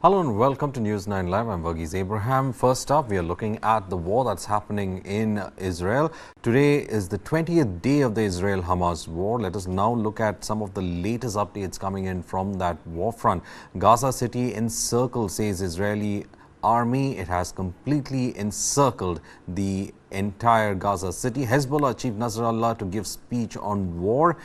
Hello and welcome to News 9 Live. I'm Varghese Abraham. First up, we are looking at the war that's happening in Israel. Today is the 20th day of the Israel-Hamas war. Let us now look at some of the latest updates coming in from that war front. Gaza City encircled, says Israeli army. It has completely encircled the entire Gaza City. Hezbollah chief Nasrallah to give speech on war.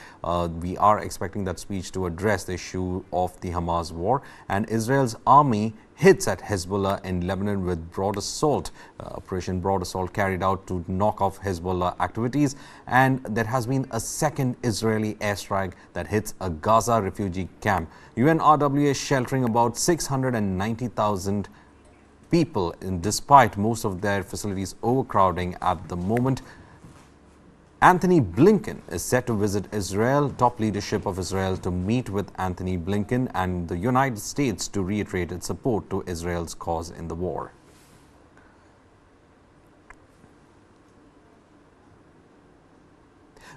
We are expecting that speech to address the issue of the Hamas war. And Israel's army hits at Hezbollah in Lebanon with broad assault. Operation Broad Assault carried out to knock off Hezbollah activities. And there has been a second Israeli airstrike that hits a Gaza refugee camp. UNRWA sheltering about 690,000 people, despite most of their facilities overcrowding at the moment. Anthony Blinken is set to visit Israel. Top leadership of Israel to meet with Anthony Blinken and the United States to reiterate its support to Israel's cause in the war.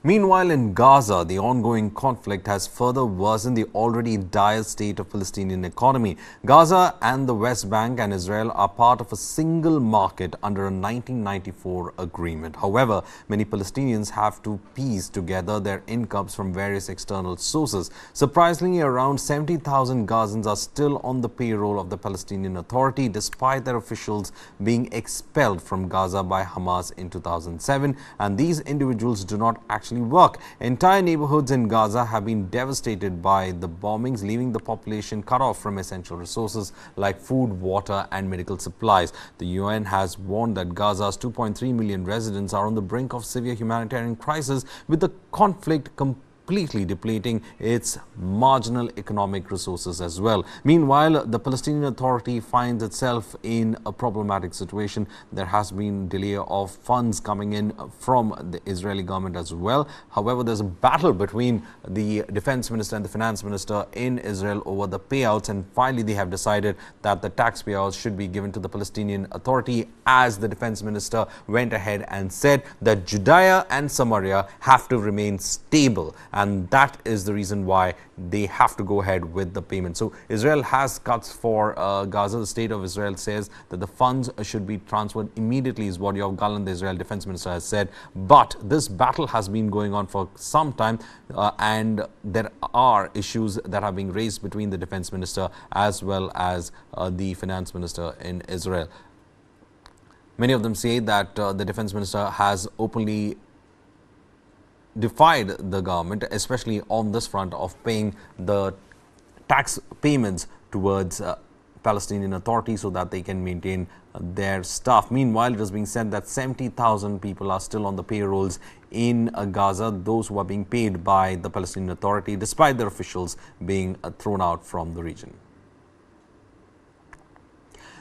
Meanwhile, in Gaza, the ongoing conflict has further worsened the already dire state of Palestinian economy. Gaza and the West Bank and Israel are part of a single market under a 1994 agreement. However, many Palestinians have to piece together their incomes from various external sources. Surprisingly, around 70,000 Gazans are still on the payroll of the Palestinian Authority, despite their officials being expelled from Gaza by Hamas in 2007. And these individuals do not actually work. Entire neighborhoods in Gaza have been devastated by the bombings, leaving the population cut off from essential resources like food, water and medical supplies. The UN has warned that Gaza's 2.3 million residents are on the brink of severe humanitarian crisis, with the conflict completely depleting its marginal economic resources as well. Meanwhile, the Palestinian Authority finds itself in a problematic situation. There has been delay of funds coming in from the Israeli government as well. However, there's a battle between the defense minister and the finance minister in Israel over the payouts, and finally they have decided that the tax payouts should be given to the Palestinian Authority, as the defense minister went ahead and said that Judea and Samaria have to remain stable. And that is the reason why they have to go ahead with the payment. So Israel has cuts for Gaza. The state of Israel says that the funds should be transferred immediately, is what Yoav Gallant, the Israel defense minister, has said. But this battle has been going on for some time, and there are issues that are being raised between the defense minister as well as the finance minister in Israel. Many of them say that the defense minister has openly defied the government, especially on this front of paying the tax payments towards Palestinian Authority so that they can maintain their staff. Meanwhile, it is being said that 70,000 people are still on the payrolls in Gaza, those who are being paid by the Palestinian Authority, despite their officials being thrown out from the region.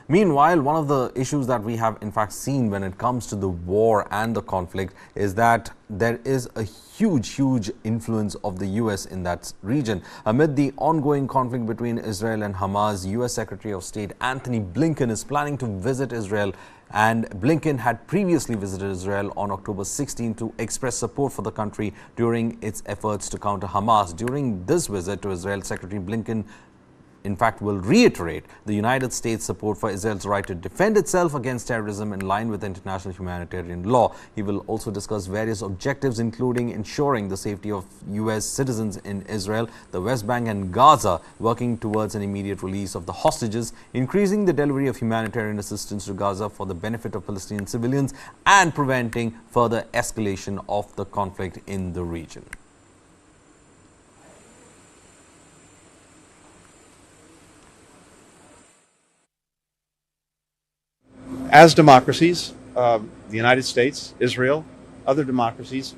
Meanwhile, one of the issues that we have in fact seen when it comes to the war and the conflict is that there is a huge influence of the US in that region. Amid the ongoing conflict between Israel and Hamas, US Secretary of State Anthony Blinken is planning to visit Israel, and Blinken had previously visited Israel on October 16 to express support for the country during its efforts to counter Hamas. During this visit to Israel, Secretary Blinken in fact will reiterate the United States support for Israel's right to defend itself against terrorism in line with international humanitarian law. He will also discuss various objectives, including ensuring the safety of US citizens in Israel, the West Bank and Gaza, working towards an immediate release of the hostages, increasing the delivery of humanitarian assistance to Gaza for the benefit of Palestinian civilians, and preventing further escalation of the conflict in the region. As democracies, the United States, Israel, other democracies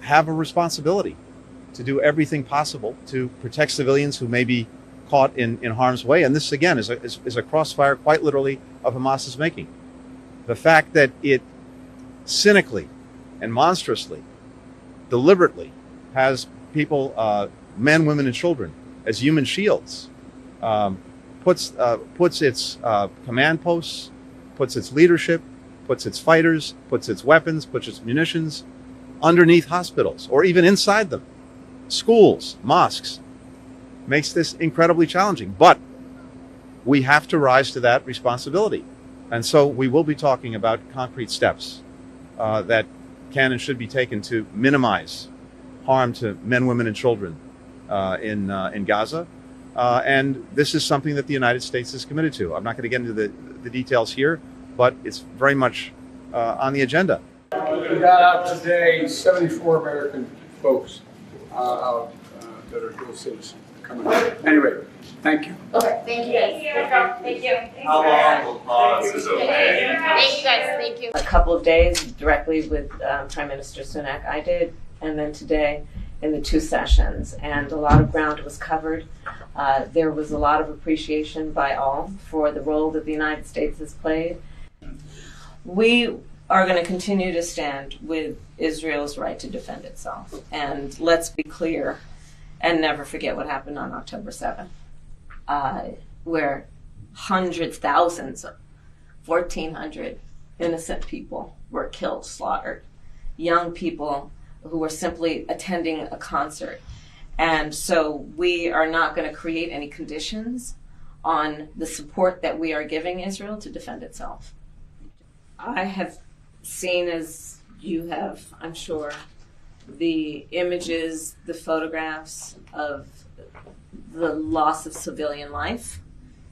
have a responsibility to do everything possible to protect civilians who may be caught in harm's way. And this, again, is a crossfire, quite literally, of Hamas's making. The fact that it cynically and monstrously, deliberately has people, men, women, and children, as human shields, puts its command posts, puts its leadership, puts its fighters, puts its weapons, puts its munitions underneath hospitals or even inside them, schools, mosques, makes this incredibly challenging. But we have to rise to that responsibility. And so we will be talking about concrete steps that can and should be taken to minimize harm to men, women, and children in Gaza. And this is something that the United States is committed to. I'm not going to get into the details here, but it's very much on the agenda. We got out today 74 American folks out that are dual citizens coming out. Anyway, thank you. Okay, thank you guys. Thank you. How long will pause is okay? Thank you guys, thank you. A couple of days directly with Prime Minister Sunak, I did, and then today in the 2 sessions, and a lot of ground was covered. There was a lot of appreciation by all for the role that the United States has played. We are going to continue to stand with Israel's right to defend itself. And let's be clear and never forget what happened on October 7th, where hundreds, thousands, 1,400 innocent people were killed, slaughtered, young people who were simply attending a concert. And so we are not going to create any conditions on the support that we are giving Israel to defend itself. I have seen, as you have, I'm sure, the images, the photographs of the loss of civilian life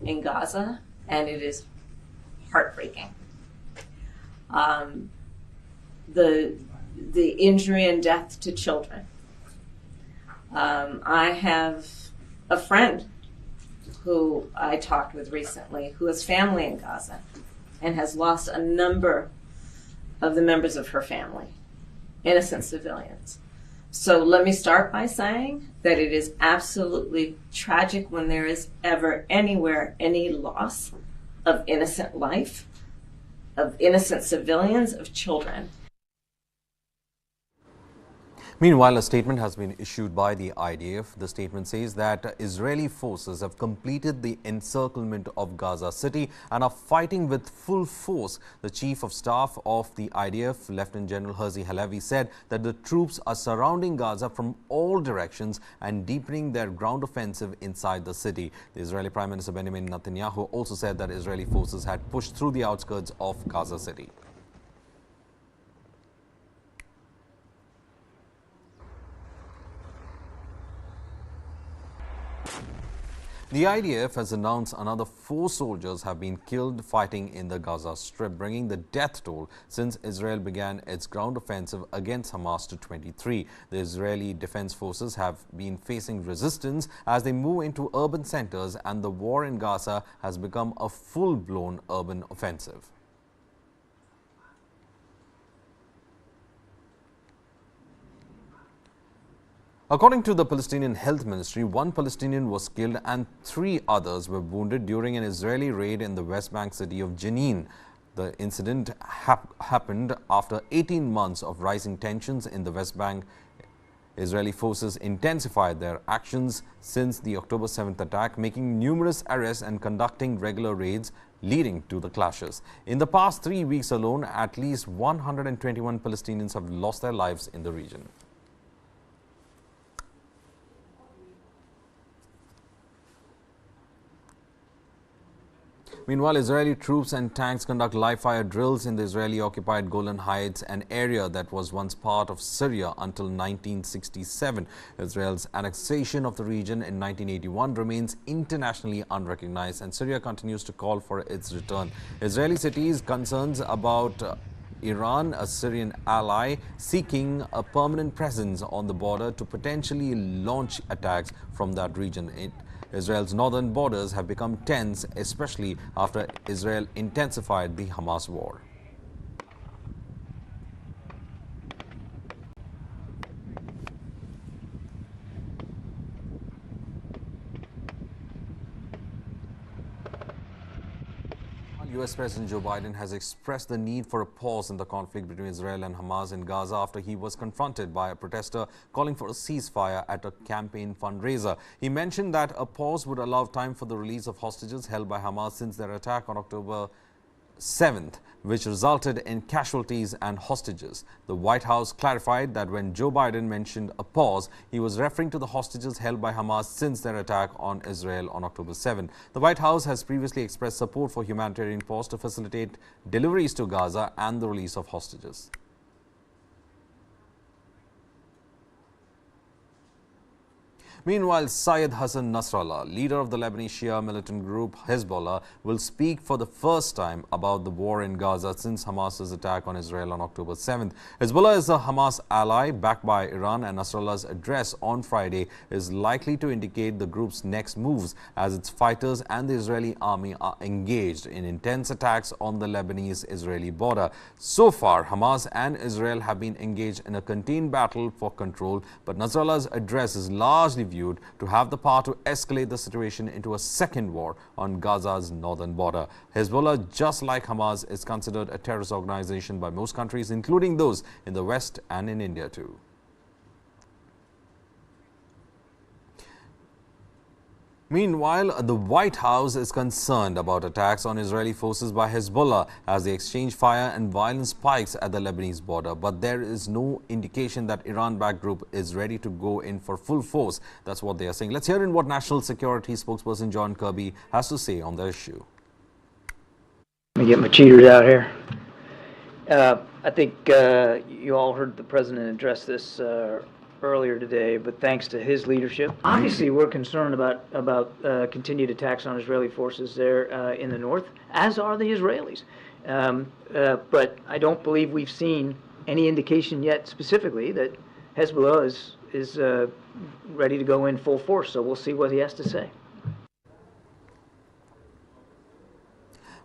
in Gaza, and it is heartbreaking. The injury and death to children. I have a friend who I talked with recently who has family in Gaza and has lost a number of the members of her family, innocent civilians. So let me start by saying that it is absolutely tragic when there is ever anywhere any loss of innocent life, of innocent civilians, of children. Meanwhile, a statement has been issued by the IDF. The statement says that Israeli forces have completed the encirclement of Gaza City and are fighting with full force. The Chief of Staff of the IDF, Lieutenant General Herzi Halevi, said that the troops are surrounding Gaza from all directions and deepening their ground offensive inside the city. The Israeli Prime Minister Benjamin Netanyahu also said that Israeli forces had pushed through the outskirts of Gaza City. The IDF has announced another 4 soldiers have been killed fighting in the Gaza Strip, bringing the death toll since Israel began its ground offensive against Hamas to 23. The Israeli Defense Forces have been facing resistance as they move into urban centers, and the war in Gaza has become a full-blown urban offensive. According to the Palestinian Health Ministry, 1 Palestinian was killed and 3 others were wounded during an Israeli raid in the West Bank city of Jenin. The incident happened after 18 months of rising tensions in the West Bank. Israeli forces intensified their actions since the October 7th attack, making numerous arrests and conducting regular raids, leading to the clashes. In the past 3 weeks alone, at least 121 Palestinians have lost their lives in the region. Meanwhile, Israeli troops and tanks conduct live-fire drills in the Israeli-occupied Golan Heights, an area that was once part of Syria until 1967. Israel's annexation of the region in 1981 remains internationally unrecognized, and Syria continues to call for its return. Israeli cities concerns about Iran, a Syrian ally, seeking a permanent presence on the border to potentially launch attacks from that region. Israel's northern borders have become tense, especially after Israel intensified the Hamas war. US President Joe Biden has expressed the need for a pause in the conflict between Israel and Hamas in Gaza after he was confronted by a protester calling for a ceasefire at a campaign fundraiser. He mentioned that a pause would allow time for the release of hostages held by Hamas since their attack on October 7th, which resulted in casualties and hostages. The White House clarified that when Joe Biden mentioned a pause, he was referring to the hostages held by Hamas since their attack on Israel on October 7. The White House has previously expressed support for humanitarian pause to facilitate deliveries to Gaza and the release of hostages. Meanwhile, Syed Hassan Nasrallah, leader of the Lebanese Shia militant group Hezbollah, will speak for the first time about the war in Gaza since Hamas's attack on Israel on October 7th. Hezbollah is a Hamas ally backed by Iran, and Nasrallah's address on Friday is likely to indicate the group's next moves as its fighters and the Israeli army are engaged in intense attacks on the Lebanese-Israeli border. So far, Hamas and Israel have been engaged in a contained battle for control, but Nasrallah's address is largely viewed to have the power to escalate the situation into a second war on Gaza's northern border. Hezbollah, just like Hamas, is considered a terrorist organization by most countries, including those in the West and in India too. Meanwhile, the White House is concerned about attacks on Israeli forces by Hezbollah as they exchange fire and violence spikes at the Lebanese border. But there is no indication that Iran-backed group is ready to go in for full force. That's what they are saying. Let's hear in what National Security spokesperson John Kirby has to say on the issue. Let me get my cheaters out here. I think you all heard the president address this earlier today, but thanks to his leadership, obviously we're concerned about continued attacks on Israeli forces there in the north, as are the Israelis. But I don't believe we've seen any indication yet specifically that Hezbollah is ready to go in full force, so we'll see what he has to say.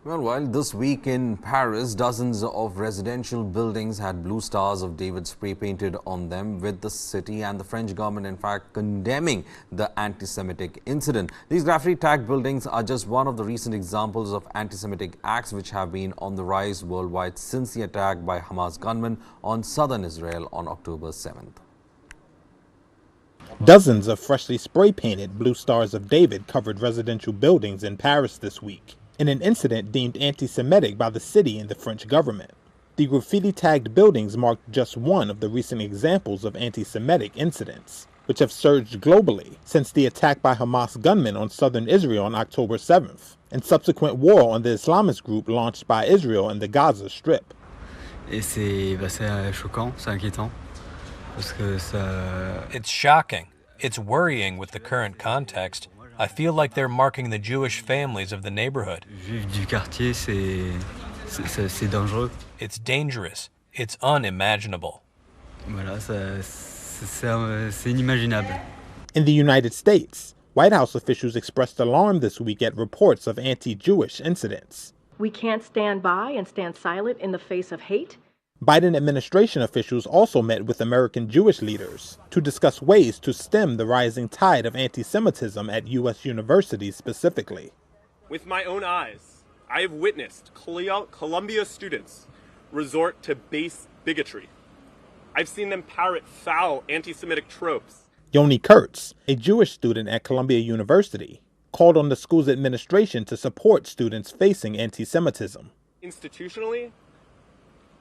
Meanwhile, this week in Paris, dozens of residential buildings had blue stars of David spray painted on them, with the city and the French government in fact condemning the anti-Semitic incident. These graffiti-tagged buildings are just one of the recent examples of anti-Semitic acts which have been on the rise worldwide since the attack by Hamas gunmen on southern Israel on October 7th. Dozens of freshly spray-painted blue stars of David covered residential buildings in Paris this week, in an incident deemed anti-Semitic by the city and the French government. The graffiti-tagged buildings marked just one of the recent examples of anti-Semitic incidents, which have surged globally since the attack by Hamas gunmen on southern Israel on October 7th, and subsequent war on the Islamist group launched by Israel in the Gaza Strip. It's choquant, c'est inquiétant, parce que ça... It's shocking. It's worrying with the current context. I feel like they're marking the Jewish families of the neighborhood. Juifs du quartier, c'est dangereux. It's dangerous. It's unimaginable. Voilà, c'est inimaginable. In the United States, White House officials expressed alarm this week at reports of anti-Jewish incidents. We can't stand by and stand silent in the face of hate. Biden administration officials also met with American Jewish leaders to discuss ways to stem the rising tide of anti-Semitism at U.S. universities specifically. With my own eyes, I have witnessed Columbia students resort to base bigotry. I've seen them parrot foul anti-Semitic tropes. Yoni Kurtz, a Jewish student at Columbia University, called on the school's administration to support students facing anti-Semitism. Institutionally,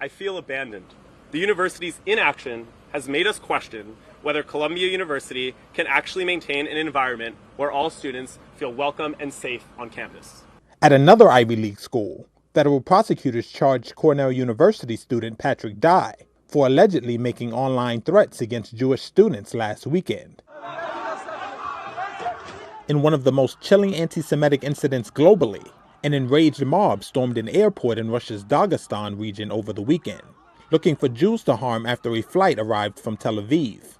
I feel abandoned. The university's inaction has made us question whether Columbia University can actually maintain an environment where all students feel welcome and safe on campus. At another Ivy League school, federal prosecutors charged Cornell University student Patrick Dye for allegedly making online threats against Jewish students last weekend. In one of the most chilling anti-Semitic incidents globally, an enraged mob stormed an airport in Russia's Dagestan region over the weekend, looking for Jews to harm after a flight arrived from Tel Aviv.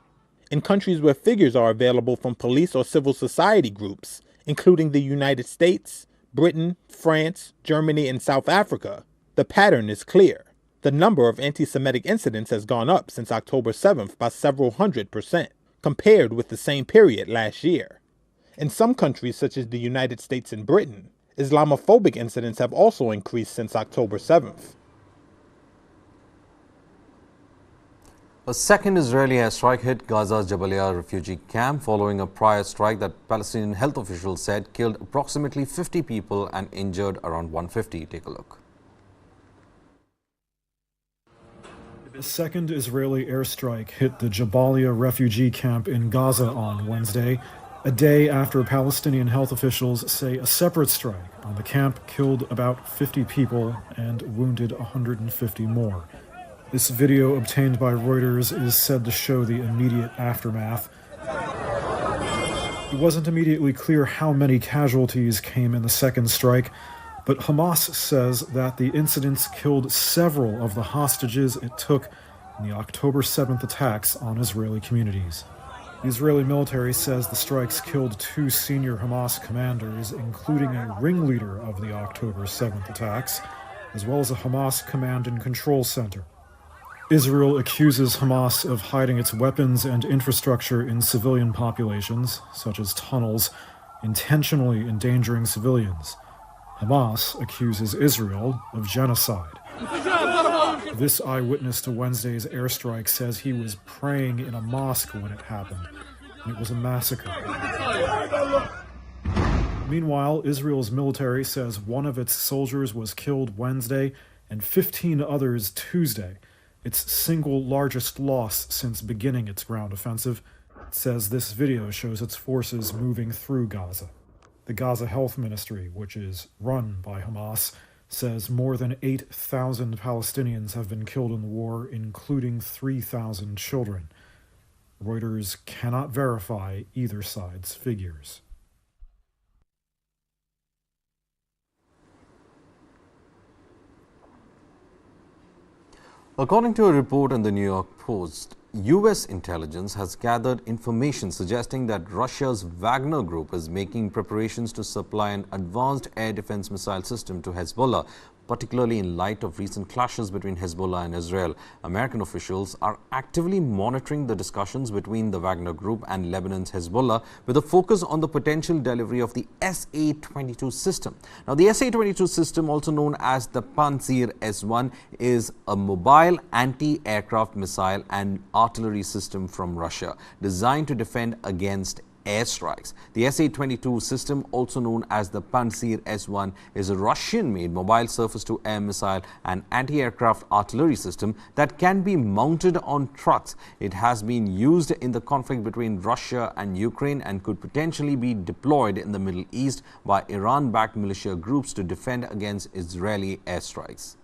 In countries where figures are available from police or civil society groups, including the United States, Britain, France, Germany, and South Africa, the pattern is clear. The number of anti-Semitic incidents has gone up since October 7th by several 100%, compared with the same period last year. In some countries such as the United States and Britain, Islamophobic incidents have also increased since October 7th. A second Israeli airstrike hit Gaza's Jabalia refugee camp following a prior strike that Palestinian health officials said killed approximately 50 people and injured around 150. Take a look. A second Israeli airstrike hit the Jabalia refugee camp in Gaza on Wednesday, a day after Palestinian health officials say a separate strike on the camp killed about 50 people and wounded 150 more. This video obtained by Reuters is said to show the immediate aftermath. It wasn't immediately clear how many casualties came in the second strike, but Hamas says that the incidents killed several of the hostages it took in the October 7th attacks on Israeli communities. The Israeli military says the strikes killed 2 senior Hamas commanders, including a ringleader of the October 7th attacks, as well as a Hamas command and control center. Israel accuses Hamas of hiding its weapons and infrastructure in civilian populations, such as tunnels, intentionally endangering civilians. Hamas accuses Israel of genocide. This eyewitness to Wednesday's airstrike says he was praying in a mosque when it happened, and it was a massacre. Meanwhile, Israel's military says one of its soldiers was killed Wednesday and 15 others Tuesday, its single largest loss since beginning its ground offensive. It says this video shows its forces moving through Gaza. The Gaza Health Ministry, which is run by Hamas, says more than 8,000 Palestinians have been killed in the war, including 3,000 children. Reuters cannot verify either side's figures. According to a report in the New York Post, U.S. intelligence has gathered information suggesting that Russia's Wagner Group is making preparations to supply an advanced air defense missile system to Hezbollah, particularly in light of recent clashes between Hezbollah and Israel. American officials are actively monitoring the discussions between the Wagner Group and Lebanon's Hezbollah, with a focus on the potential delivery of the SA-22 system. Now, the SA-22 system, also known as the Pantsir S-1, is a mobile anti-aircraft missile and artillery system from Russia, designed to defend against airstrikes. The SA-22 system, also known as the Pantsir S-1, is a Russian-made mobile surface-to-air missile and anti-aircraft artillery system that can be mounted on trucks. It has been used in the conflict between Russia and Ukraine and could potentially be deployed in the Middle East by Iran-backed militia groups to defend against Israeli airstrikes.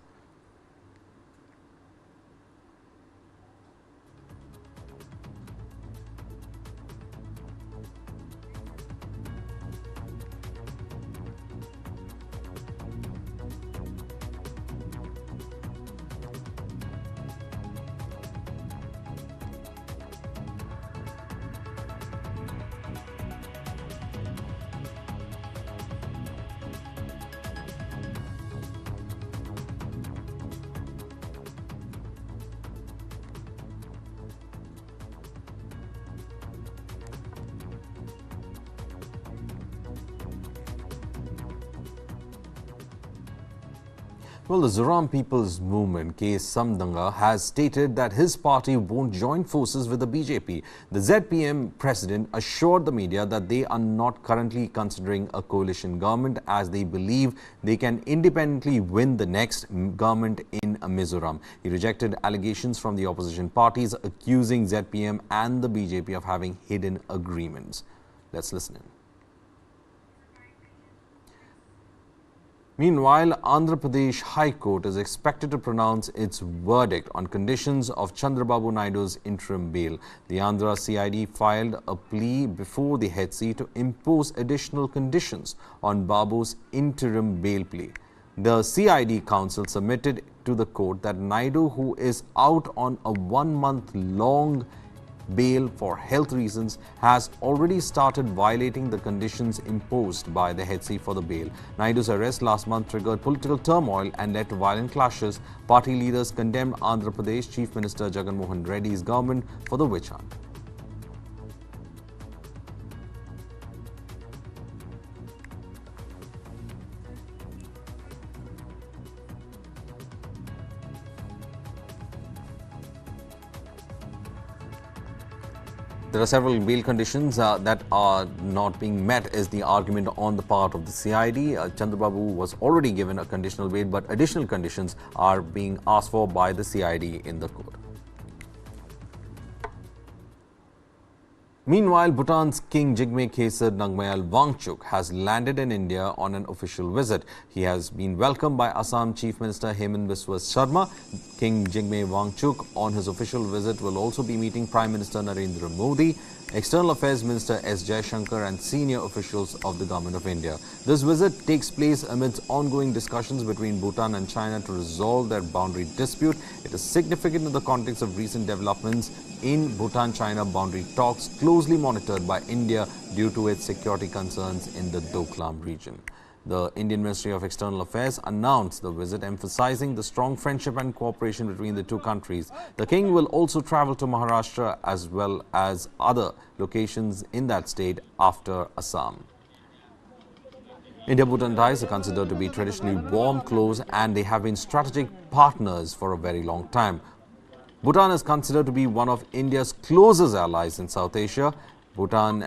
Well, the Zoram People's Movement, K. Samdanga, has stated that his party won't join forces with the BJP. The ZPM president assured the media that they are not currently considering a coalition government, as they believe they can independently win the next government in Mizoram. He rejected allegations from the opposition parties accusing ZPM and the BJP of having hidden agreements. Let's listen in. Meanwhile, Andhra Pradesh High Court is expected to pronounce its verdict on conditions of Chandrababu Naidu's interim bail. The Andhra CID filed a plea before the HC to impose additional conditions on Babu's interim bail plea. The CID counsel submitted to the court that Naidu, who is out on a 1-month-long bail for health reasons, has already started violating the conditions imposed by the HC for the bail. Naidu's arrest last month triggered political turmoil and led to violent clashes. Party leaders condemned Andhra Pradesh Chief Minister Jagan Mohan Reddy's government for the witch hunt. There are several bail conditions that are not being met, is the argument on the part of the CID. Chandrababu was already given a conditional bail, but additional conditions are being asked for by the CID in the court. Meanwhile, Bhutan's King Jigme Khesar Nagmayal Wangchuk has landed in India on an official visit. He has been welcomed by Assam Chief Minister Biswa Sarma. King Jigme Wangchuk on his official visit will also be meeting Prime Minister Narendra Modi, External Affairs Minister S. Jaishankar and senior officials of the Government of India. This visit takes place amidst ongoing discussions between Bhutan and China to resolve their boundary dispute. It is significant in the context of recent developments in Bhutan-China boundary talks closely monitored by India due to its security concerns in the Doklam region. The Indian Ministry of External Affairs announced the visit, emphasizing the strong friendship and cooperation between the two countries. The king will also travel to Maharashtra as well as other locations in that state after Assam. India-Bhutan ties are considered to be traditionally warm, close, and they have been strategic partners for a very long time. Bhutan is considered to be one of India's closest allies in South Asia. Bhutan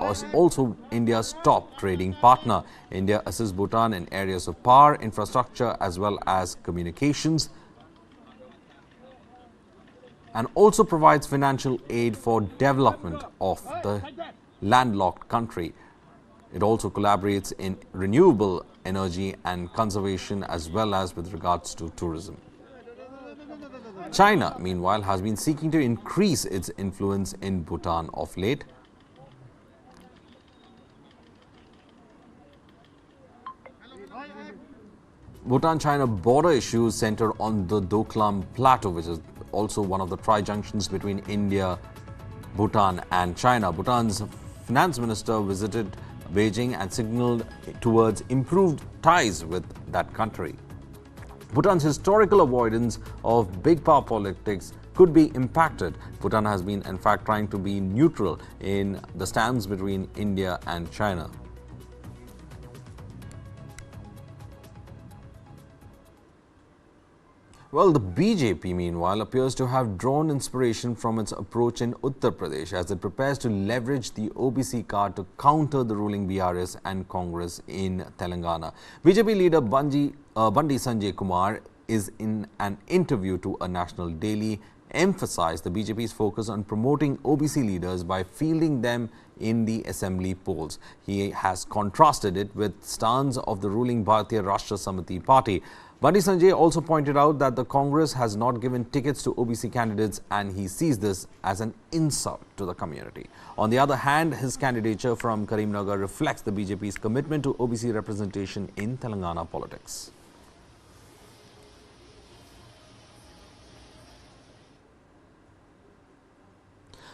was also India's top trading partner. India assists Bhutan in areas of power, infrastructure, as well as communications, and also provides financial aid for development of the landlocked country. It also collaborates in renewable energy and conservation as well as with regards to tourism. China, meanwhile, has been seeking to increase its influence in Bhutan of late. Bhutan-China border issues center on the Doklam Plateau, which is also one of the tri-junctions between India, Bhutan and China. Bhutan's finance minister visited Beijing and signaled towards improved ties with that country. Bhutan's historical avoidance of big power politics could be impacted. Bhutan has been, in fact, trying to be neutral in the stance between India and China. Well, the BJP, meanwhile, appears to have drawn inspiration from its approach in Uttar Pradesh as it prepares to leverage the OBC card to counter the ruling BRS and Congress in Telangana. BJP leader Bandi Sanjay Kumar is in an interview to a national daily emphasized the BJP's focus on promoting OBC leaders by fielding them in the assembly polls. He has contrasted it with stance of the ruling Bharatiya Rashtra Samiti party. Bandi Sanjay also pointed out that the Congress has not given tickets to OBC candidates and he sees this as an insult to the community. On the other hand, his candidature from Karimnagar reflects the BJP's commitment to OBC representation in Telangana politics.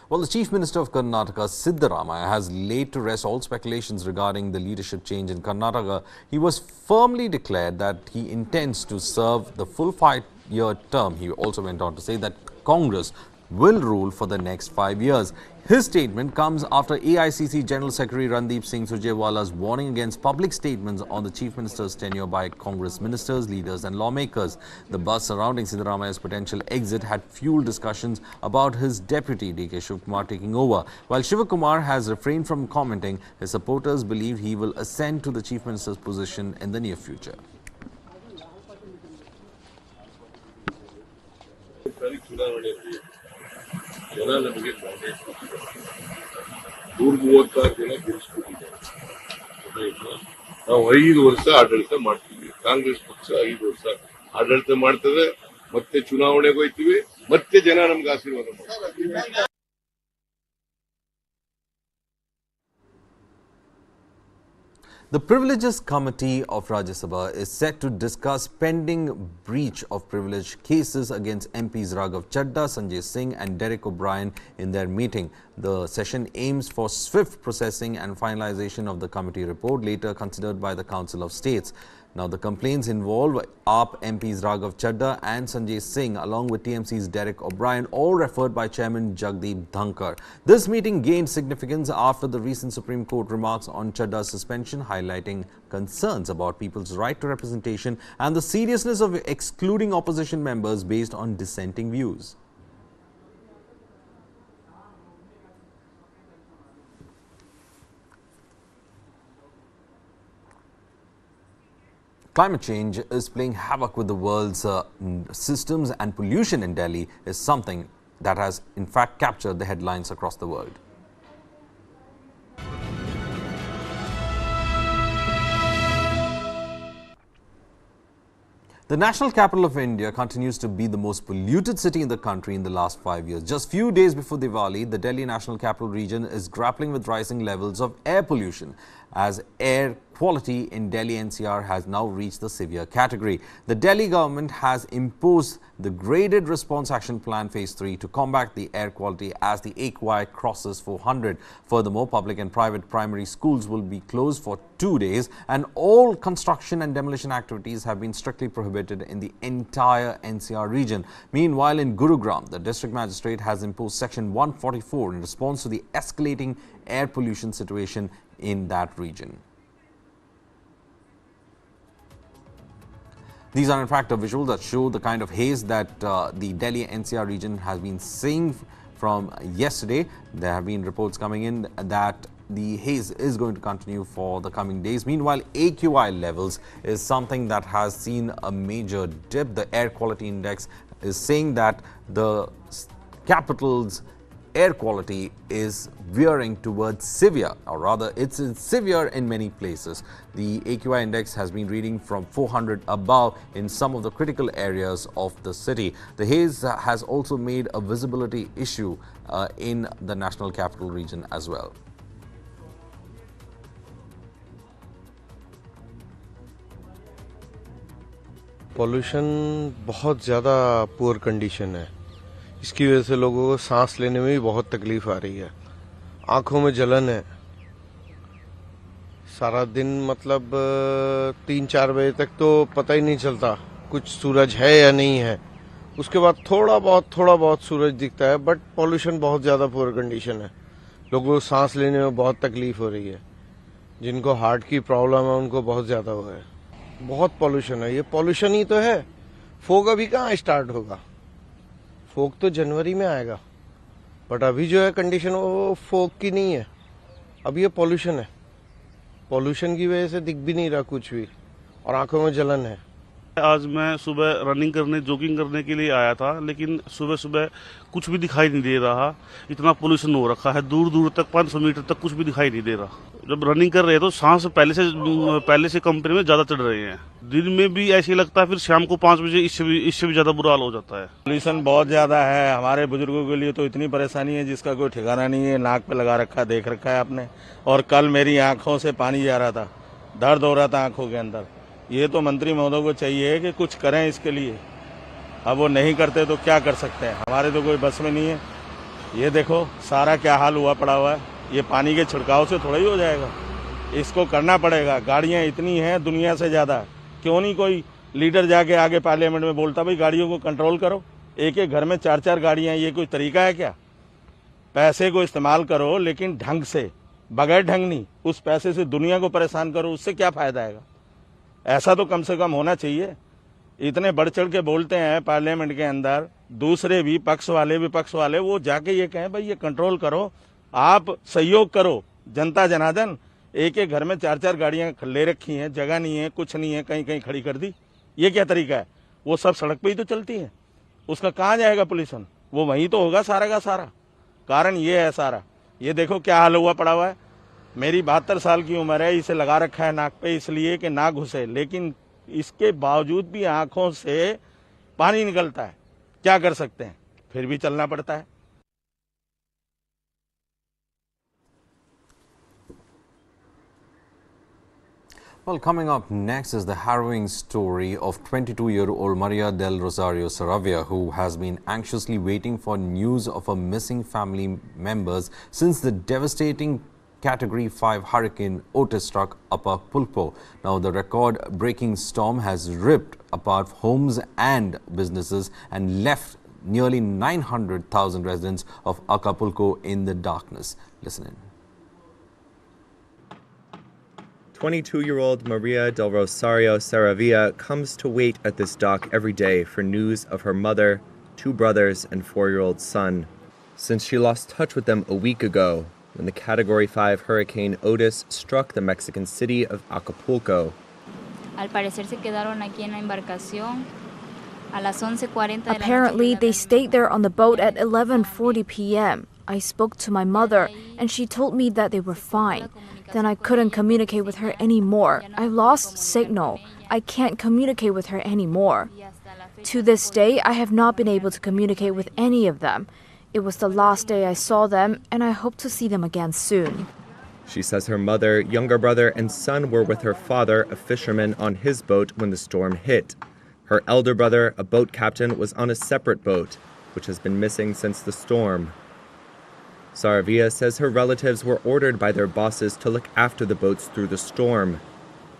Well, the Chief Minister of Karnataka, Siddaramaiah, has laid to rest all speculations regarding the leadership change in Karnataka. He was firmly declared that he intends to serve the full 5-year term. He also went on to say that Congress will rule for the next 5 years. His statement comes after AICC General Secretary Randeep Singh Surjewala's warning against public statements on the Chief Minister's tenure by Congress ministers, leaders and lawmakers. The buzz surrounding Siddaramaiah's potential exit had fueled discussions about his deputy D.K. Shivakumar taking over. While Shivakumar has refrained from commenting, his supporters believe he will ascend to the Chief Minister's position in the near future. ನೂರ 36 ಜನ ಗೆಲ್ಲಿಸ್ಬಿಟ್ಟಿದ್ದಾರೆ. ನಾವು 5 ವರ್ಷ ಆಡಳಿತ ಮಾಡ್ತೀವಿ. ಕಾಂಗ್ರೆಸ್ ಪಕ್ಷ 5 ವರ್ಷ ಆಡಳಿತ ಮಾಡ್ತದೆ, ಮತ್ತೆ ಚುನಾವಣೆಗೆ ಹೋಗ್ತೀವಿ, ಮತ್ತೆ ಜನ ನಮ್ಗೆ ಆಶೀರ್ವಾದ ಮಾಡ್ತಾರೆ. The Privileges Committee of Rajya Sabha is set to discuss pending breach of privilege cases against MPs Raghav Chadha, Sanjay Singh and Derek O'Brien in their meeting. The session aims for swift processing and finalization of the committee report later considered by the Council of States. Now, the complaints involve AAP MPs Raghav Chadha and Sanjay Singh along with TMC's Derek O'Brien, all referred by Chairman Jagdeep Dhankar. This meeting gained significance after the recent Supreme Court remarks on Chadda's suspension, highlighting concerns about people's right to representation and the seriousness of excluding opposition members based on dissenting views. Climate change is playing havoc with the world's systems, and pollution in Delhi is something that has in fact captured the headlines across the world. The national capital of India continues to be the most polluted city in the country in the last 5 years. Just few days before Diwali, the Delhi National Capital Region is grappling with rising levels of air pollution as air quality in Delhi NCR has now reached the severe category. The Delhi government has imposed the Graded Response Action Plan Phase 3 to combat the air quality as the AQI crosses 400. Furthermore, public and private primary schools will be closed for 2 days and all construction and demolition activities have been strictly prohibited in the entire NCR region. Meanwhile, in Gurugram, the district magistrate has imposed Section 144 in response to the escalating air pollution situation in that region. These are in fact a visual that show the kind of haze that the Delhi NCR region has been seeing from yesterday. There have been reports coming in that the haze is going to continue for the coming days. Meanwhile, AQI levels is something that has seen a major dip. The air quality index is saying that the capital's air quality is veering towards severe, or rather it's severe in many places. The AQI index has been reading from 400 above in some of the critical areas of the city. The haze has also made a visibility issue in the national capital region as well. Pollution बहुत ज़्यादा poor condition है। इसकी वजह से लोगों को सांस लेने में भी बहुत तकलीफ आ रही है। आंखों में जलन है। सारा दिन मतलब 3-4 बजे तक तो पता ही नहीं चलता कुछ सूरज है या नहीं है। उसके बाद थोड़ा बहुत सूरज दिखता है, बट पॉल्यूशन बहुत ज़्यादा पुअर कंडीशन है। लोगों को सांस लेने में बहुत तकलीफ हो रही है। जिनको हार्ट की प्रॉब्लम है उनको बहुत ज़्यादा हुआ है। बहुत पॉल्यूशन है। ये पॉल्यूशन ही तो है। फोग अभी कहाँ स्टार्ट होगा? फोग तो जनवरी में आएगा, बट अभी जो है कंडीशन वो फोग की नहीं है। अब ये पॉल्यूशन है। पॉल्यूशन की वजह से दिख भी नहीं रहा कुछ भी और आंखों में जलन है। आज मैं सुबह रनिंग करने जॉगिंग करने के लिए आया था, लेकिन सुबह सुबह कुछ भी दिखाई नहीं दे रहा। इतना पोल्यूशन हो रखा है, दूर दूर तक 500 मीटर तक कुछ भी दिखाई नहीं दे रहा। जब रनिंग कर रहे हैं तो सांस पहले से कंपनी में ज़्यादा चढ़ रहे हैं। दिन में भी ऐसे ही लगता है, फिर शाम को 5 बजे इससे भी ज़्यादा बुरा हाल हो जाता है। पोल्यूशन बहुत ज़्यादा है। हमारे बुजुर्गों के लिए तो इतनी परेशानी है जिसका कोई ठिकाना नहीं है। नाक पे लगा रखा है, देख रखा है आपने। और कल मेरी आंखों से पानी जा रहा था, दर्द हो रहा था आंखों के अंदर। ये तो मंत्री महोदय को चाहिए कि कुछ करें इसके लिए। अब वो नहीं करते तो क्या कर सकते हैं, हमारे तो कोई बस में नहीं है। ये देखो सारा क्या हाल हुआ पड़ा हुआ है। ये पानी के छिड़काव से थोड़ा ही हो जाएगा, इसको करना पड़ेगा। गाड़ियां इतनी हैं दुनिया से ज़्यादा, क्यों नहीं कोई लीडर जाके आगे पार्लियामेंट में बोलता भाई गाड़ियों को कंट्रोल करो। एक एक घर में 4-4 गाड़ियाँ, ये कोई तरीका है क्या? पैसे को इस्तेमाल करो लेकिन ढंग से, बगैर ढंग नहीं। उस पैसे से दुनिया को परेशान करो, उससे क्या फ़ायदा आएगा? ऐसा तो कम से कम होना चाहिए। इतने बढ़ चढ़ के बोलते हैं पार्लियामेंट के अंदर, दूसरे भी पक्ष वाले विपक्ष वाले, वो जाके ये कहें भाई ये कंट्रोल करो, आप सहयोग करो। जनता जनार्दन एक एक घर में 4-4 गाड़ियां ले रखी हैं, जगह नहीं है, कुछ नहीं है, कहीं कहीं खड़ी कर दी। ये क्या तरीका है? वो सब सड़क पे ही तो चलती हैं, उसका कहाँ जाएगा पोल्यूशन? वो वहीं तो होगा सारा का सारा। कारण ये है सारा। ये देखो क्या हाल हुआ पड़ा हुआ है। मेरी 72 साल की उम्र है, इसे लगा रखा है नाक पे इसलिए कि ना घुसे, लेकिन इसके बावजूद भी आंखों से पानी निकलता है। क्या कर सकते हैं, फिर भी चलना पड़ता है। Well, coming up next is the harrowing story of 22-year-old Maria del Rosario Saravia, who has been anxiously waiting for news of her missing family members since the devastating Category 5 Hurricane Otis struck Acapulco. Now, the record-breaking storm has ripped apart homes and businesses and left nearly 900,000 residents of Acapulco in the darkness. Listen in. 22-year-old Maria del Rosario Saravia comes to wait at this dock every day for news of her mother, 2 brothers, and 4-year-old son. Since she lost touch with them a week ago, when the Category 5 Hurricane Otis struck the Mexican city of Acapulco. Apparently, they stayed there on the boat at 11:40 p.m. I spoke to my mother, and she told me that they were fine. Then I couldn't communicate with her anymore. I lost signal. I can't communicate with her anymore. To this day, I have not been able to communicate with any of them. It was the last day I saw them, and I hope to see them again soon. She says her mother, younger brother, and son were with her father, a fisherman, on his boat when the storm hit. Her elder brother, a boat captain, was on a separate boat, which has been missing since the storm. Saravia says her relatives were ordered by their bosses to look after the boats through the storm.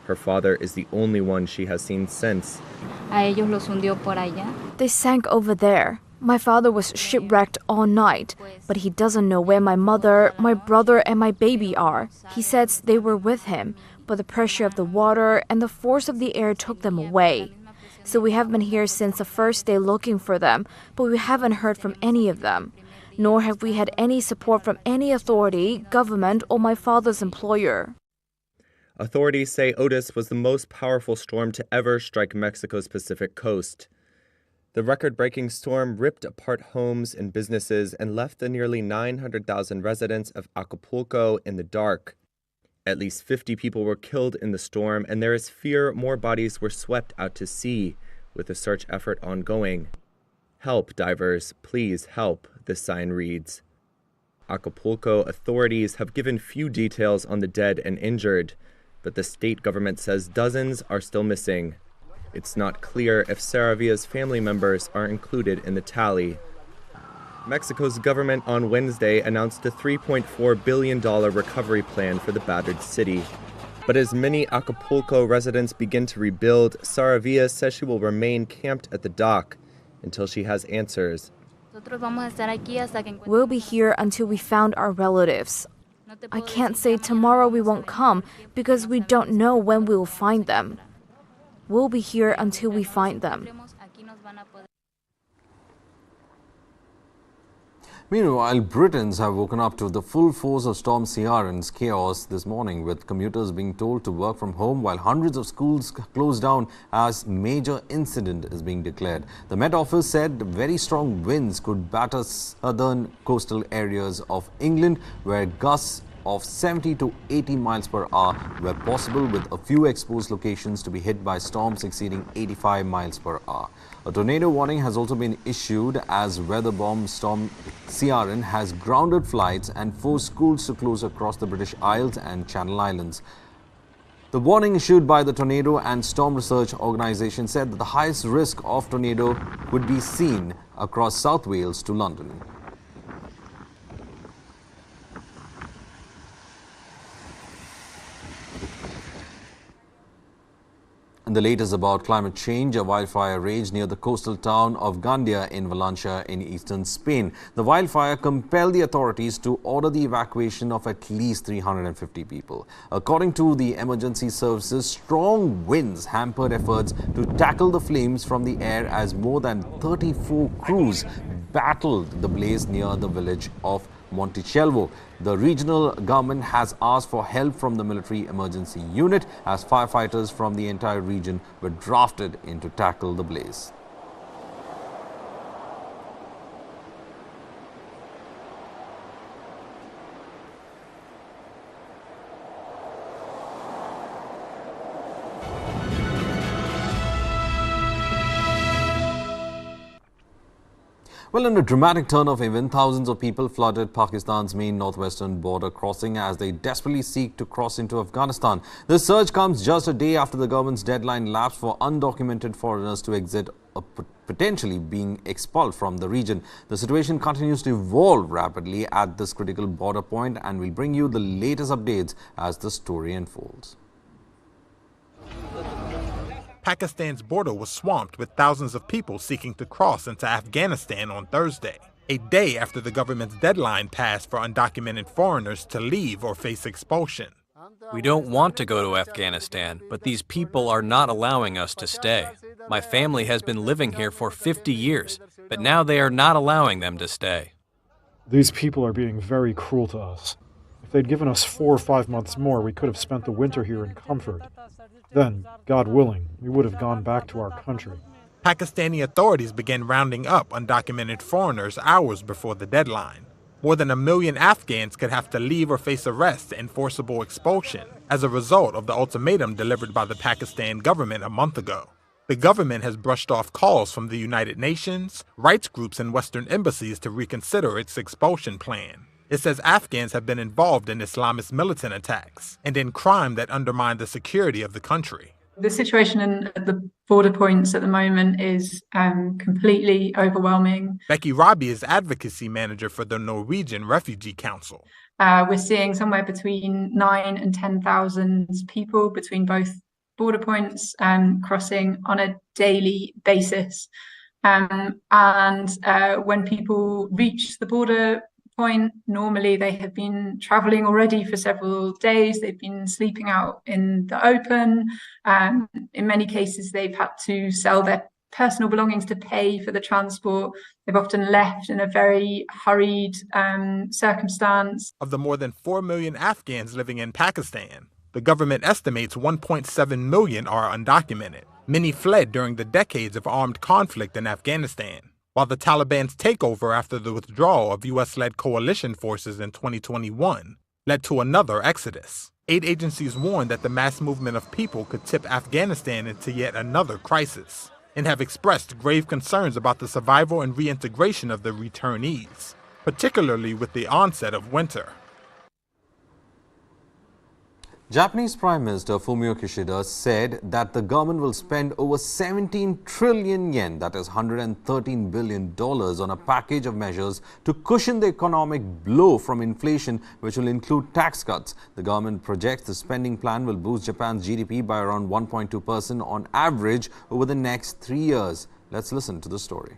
Her father is the only one she has seen since. They sank over there. My father was shipwrecked all night, but he doesn't know where my mother, my brother, and my baby are. He says they were with him, but the pressure of the water and the force of the air took them away. So we have been here since the first day looking for them, but we haven't heard from any of them. Nor have we had any support from any authority, government, or my father's employer. Authorities say Otis was the most powerful storm to ever strike Mexico's Pacific coast. The record-breaking storm ripped apart homes and businesses and left the nearly 900,000 residents of Acapulco in the dark. At least 50 people were killed in the storm, and there is fear more bodies were swept out to sea, with the search effort ongoing. Help, divers, please help, the sign reads. Acapulco authorities have given few details on the dead and injured, but the state government says dozens are still missing. It's not clear if Saravia's family members are included in the tally. Mexico's government on Wednesday announced a $3.4 billion recovery plan for the battered city. But as many Acapulco residents begin to rebuild, Saravia says she will remain camped at the dock until she has answers. We'll be here until we found our relatives. I can't say tomorrow we won't come because we don't know when we will find them. We'll be here until we find them. Meanwhile, Britons have woken up to the full force of Storm Ciaran's chaos this morning, with commuters being told to work from home while hundreds of schools closed down as major incident is being declared. The Met Office said very strong winds could batter southern coastal areas of England, where gusts of 70 to 80 miles per hour were possible, with a few exposed locations to be hit by storms exceeding 85 miles per hour. A tornado warning has also been issued as weather bomb Storm Ciaran has grounded flights and forced schools to close across the British Isles and Channel Islands. The warning issued by the Tornado and Storm Research Organisation said that the highest risk of tornado would be seen across South Wales to London. And the latest about climate change: a wildfire raged near the coastal town of Gandia in Valencia in eastern Spain. The wildfire compelled the authorities to order the evacuation of at least 350 people. According to the emergency services, strong winds hampered efforts to tackle the flames from the air as more than 34 crews battled the blaze near the village of Montichelvo. The regional government has asked for help from the military emergency unit as firefighters from the entire region were drafted in to tackle the blaze. Well, in a dramatic turn of events, thousands of people flooded Pakistan's main northwestern border crossing as they desperately seek to cross into Afghanistan. This surge comes just a day after the government's deadline lapsed for undocumented foreigners to exit, potentially being expelled from the region. The situation continues to evolve rapidly at this critical border point, and we'll bring you the latest updates as the story unfolds. Pakistan's border was swamped with thousands of people seeking to cross into Afghanistan on Thursday, a day after the government's deadline passed for undocumented foreigners to leave or face expulsion. We don't want to go to Afghanistan, but these people are not allowing us to stay. My family has been living here for 50 years, but now they are not allowing them to stay. These people are being very cruel to us. If they'd given us 4 or 5 months more, we could have spent the winter here in comfort. Then, God willing, we would have gone back to our country. Pakistani authorities began rounding up undocumented foreigners hours before the deadline. More than 1 million Afghans could have to leave or face arrest and forcible expulsion as a result of the ultimatum delivered by the Pakistan government a month ago. The government has brushed off calls from the United Nations, rights groups, and Western embassies to reconsider its expulsion plan. It says Afghans have been involved in Islamist militant attacks and in crime that undermine the security of the country. The situation at the border points at the moment is completely overwhelming. Becky Robbie is advocacy manager for the Norwegian Refugee Council. We're seeing somewhere between 9,000 and 10,000 people between both border points crossing on a daily basis. And when people reach the border point, normally they have been traveling already for several days. They've been sleeping out in the open. In many cases, they've had to sell their personal belongings to pay for the transport. They've often left in a very hurried circumstance. Of the more than 4 million Afghans living in Pakistan, the government estimates 1.7 million are undocumented. Many fled during the decades of armed conflict in Afghanistan, while the Taliban's takeover after the withdrawal of U.S.-led coalition forces in 2021 led to another exodus. Aid agencies warn that the mass movement of people could tip Afghanistan into yet another crisis, and have expressed grave concerns about the survival and reintegration of the returnees, particularly with the onset of winter. Japanese Prime Minister Fumio Kishida said that the government will spend over 17 trillion yen, that is $113 billion, on a package of measures to cushion the economic blow from inflation, which will include tax cuts. The government projects the spending plan will boost Japan's GDP by around 1.2% on average over the next 3 years. Let's listen to the story.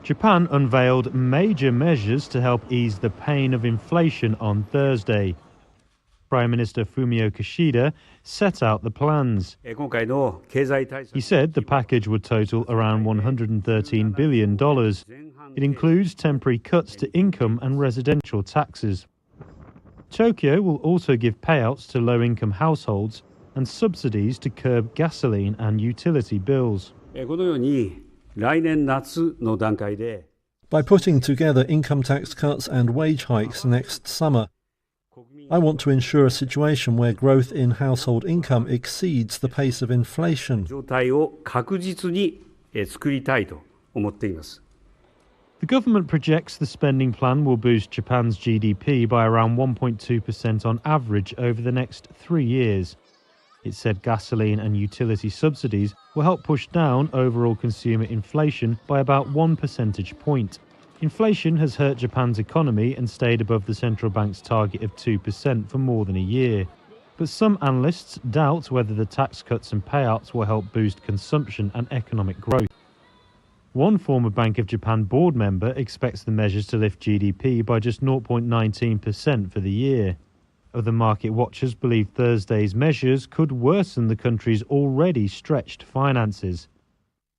Japan unveiled major measures to help ease the pain of inflation on Thursday. Prime Minister Fumio Kishida set out the plans. He said the package would total around $113 billion. It includes temporary cuts to income and residential taxes. Tokyo will also give payouts to low-income households and subsidies to curb gasoline and utility bills. By putting together income tax cuts and wage hikes next summer, I want to ensure a situation where growth in household income exceeds the pace of inflation. The government projects the spending plan will boost Japan's GDP by around 1.2% on average over the next 3 years. It said gasoline and utility subsidies will help push down overall consumer inflation by about 1 percentage point. Inflation has hurt Japan's economy and stayed above the central bank's target of 2% for more than a year. But some analysts doubt whether the tax cuts and payouts will help boost consumption and economic growth. One former Bank of Japan board member expects the measures to lift GDP by just 0.19% for the year. Other market watchers believe Thursday's measures could worsen the country's already stretched finances.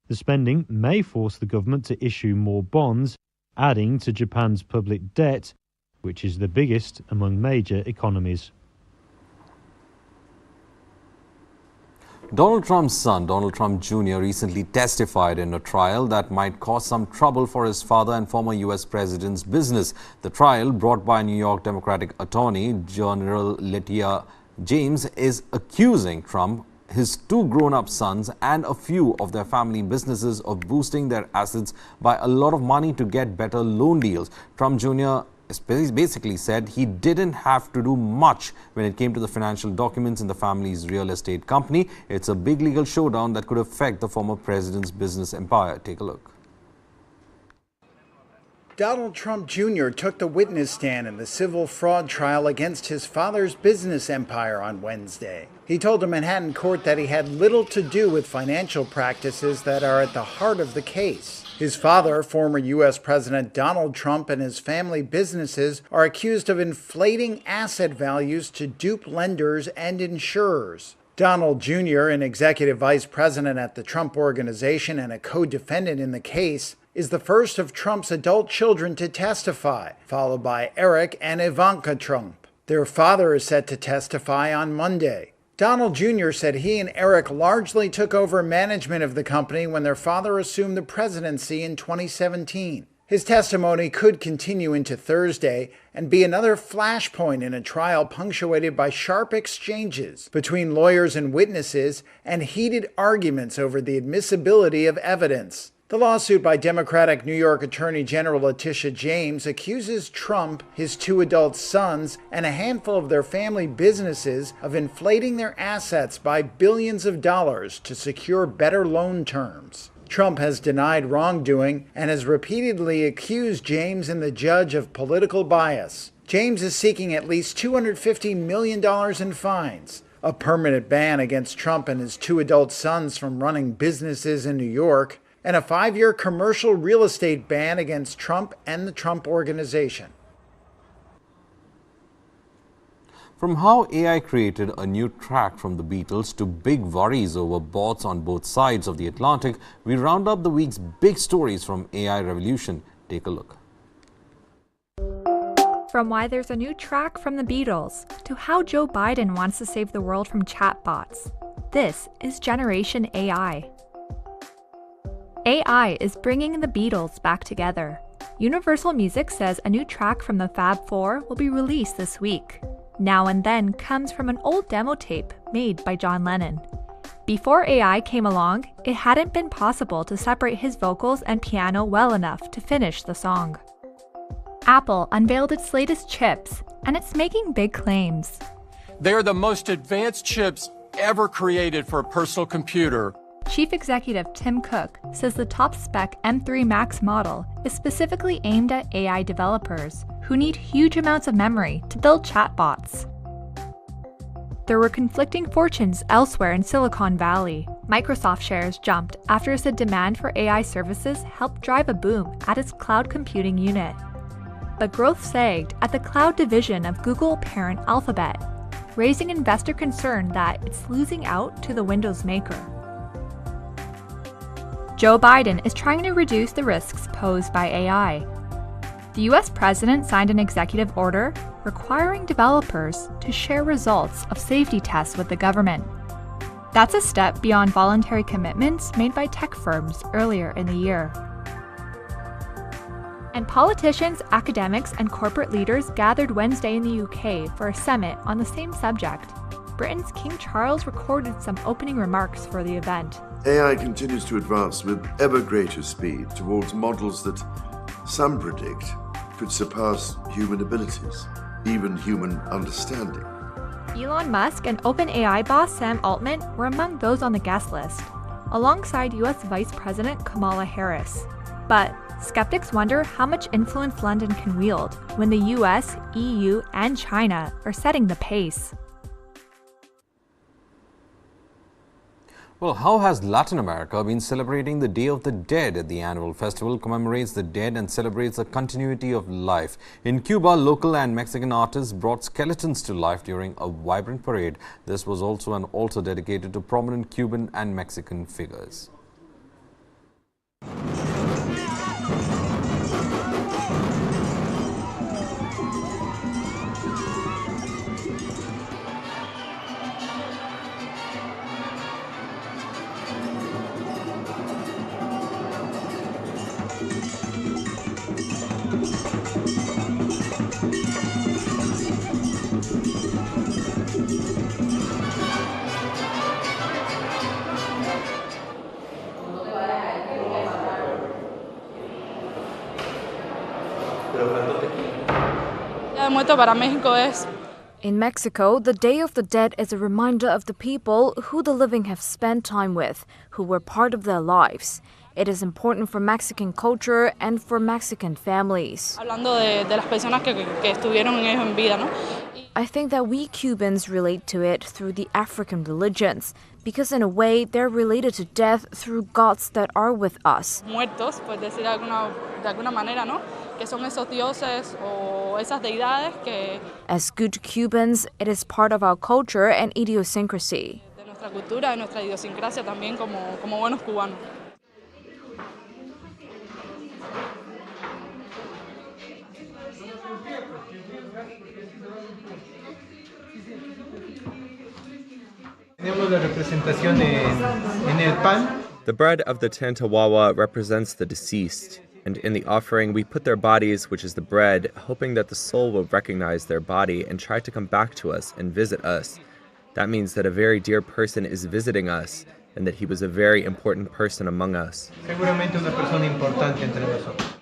The spending may force the government to issue more bonds, adding to Japan's public debt, which is the biggest among major economies. Donald Trump's son, Donald Trump Jr., recently testified in a trial that might cause some trouble for his father and former U.S. president's business. The trial, brought by New York Democratic Attorney General Letitia James, is accusing Trump, his 2 grown-up sons, and a few of their family businesses of boosting their assets by a lot of money to get better loan deals. Trump Jr. basically said he didn't have to do much when it came to the financial documents in the family's real estate company. It's a big legal showdown that could affect the former president's business empire. Take a look. Donald Trump Jr. took the witness stand in the civil fraud trial against his father's business empire on Wednesday. He told a Manhattan court that he had little to do with financial practices that are at the heart of the case. His father, former U.S. President Donald Trump, and his family businesses are accused of inflating asset values to dupe lenders and insurers. Donald Jr., an executive vice president at the Trump Organization and a co-defendant in the case, is the first of Trump's adult children to testify, followed by Eric and Ivanka Trump. Their father is set to testify on Monday. Donald Jr. said he and Eric largely took over management of the company when their father assumed the presidency in 2017. His testimony could continue into Thursday and be another flashpoint in a trial punctuated by sharp exchanges between lawyers and witnesses and heated arguments over the admissibility of evidence. The lawsuit by Democratic New York Attorney General Letitia James accuses Trump, his 2 adult sons, and a handful of their family businesses of inflating their assets by billions of dollars to secure better loan terms. Trump has denied wrongdoing and has repeatedly accused James and the judge of political bias. James is seeking at least $250 million in fines, a permanent ban against Trump and his 2 adult sons from running businesses in New York, and a 5-year commercial real estate ban against Trump and the Trump Organization. From how AI created a new track from the Beatles to big worries over bots on both sides of the Atlantic, we round up the week's big stories from AI revolution. Take a look. From why there's a new track from the Beatles to how Joe Biden wants to save the world from chatbots. This is Generation AI. AI is bringing the Beatles back together. Universal Music says a new track from the Fab Four will be released this week. Now and Then comes from an old demo tape made by John Lennon. Before AI came along, it hadn't been possible to separate his vocals and piano well enough to finish the song. Apple unveiled its latest chips, and it's making big claims. They are the most advanced chips ever created for a personal computer. Chief Executive Tim Cook says the top-spec M3 Max model is specifically aimed at AI developers who need huge amounts of memory to build chatbots. There were conflicting fortunes elsewhere in Silicon Valley. Microsoft shares jumped after it said demand for AI services helped drive a boom at its cloud computing unit. But growth sagged at the cloud division of Google parent Alphabet, raising investor concern that it's losing out to the Windows maker. Joe Biden is trying to reduce the risks posed by AI. The US president signed an executive order requiring developers to share results of safety tests with the government. That's a step beyond voluntary commitments made by tech firms earlier in the year. And politicians, academics, and corporate leaders gathered Wednesday in the UK for a summit on the same subject. Britain's King Charles recorded some opening remarks for the event. AI continues to advance with ever greater speed towards models that some predict could surpass human abilities, even human understanding. Elon Musk and OpenAI boss Sam Altman were among those on the guest list, alongside US Vice President Kamala Harris. But skeptics wonder how much influence London can wield when the US, EU, and China are setting the pace. Well, how has Latin America been celebrating the Day of the Dead? The annual festival commemorates the dead and celebrates the continuity of life. In Cuba, local and Mexican artists brought skeletons to life during a vibrant parade. This was also an altar dedicated to prominent Cuban and Mexican figures. In Mexico, the Day of the Dead is a reminder of the people who the living have spent time with, who were part of their lives. It is important for Mexican culture and for Mexican families. I think that we Cubans relate to it through the African religions, because in a way they're related to death through gods that are with us. As good Cubans, it is part of our culture and idiosyncrasy. The bread of the Tantawawa represents the deceased, And in the offering, we put their bodies, which is the bread, hoping that the soul will recognize their body and try to come back to us and visit us. That means that a very dear person is visiting us and that he was a very important person among us. Seguramente una persona importante entre nosotros.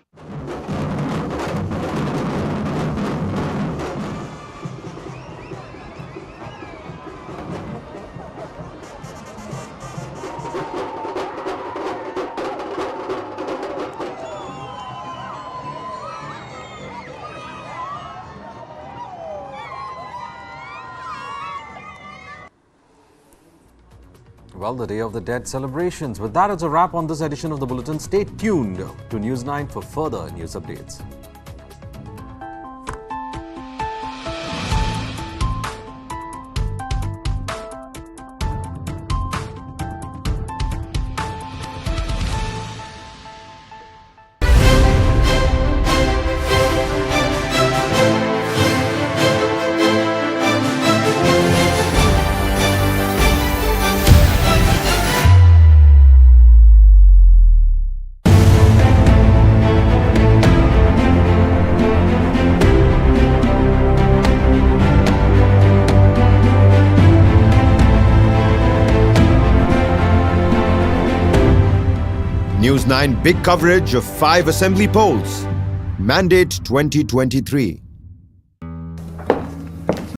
Well, the Day of the Dead celebrations. With that, it's a wrap on this edition of the Bulletin. Stay tuned to News 9 for further news updates. News 9 big coverage of 5 assembly polls. Mandate 2023.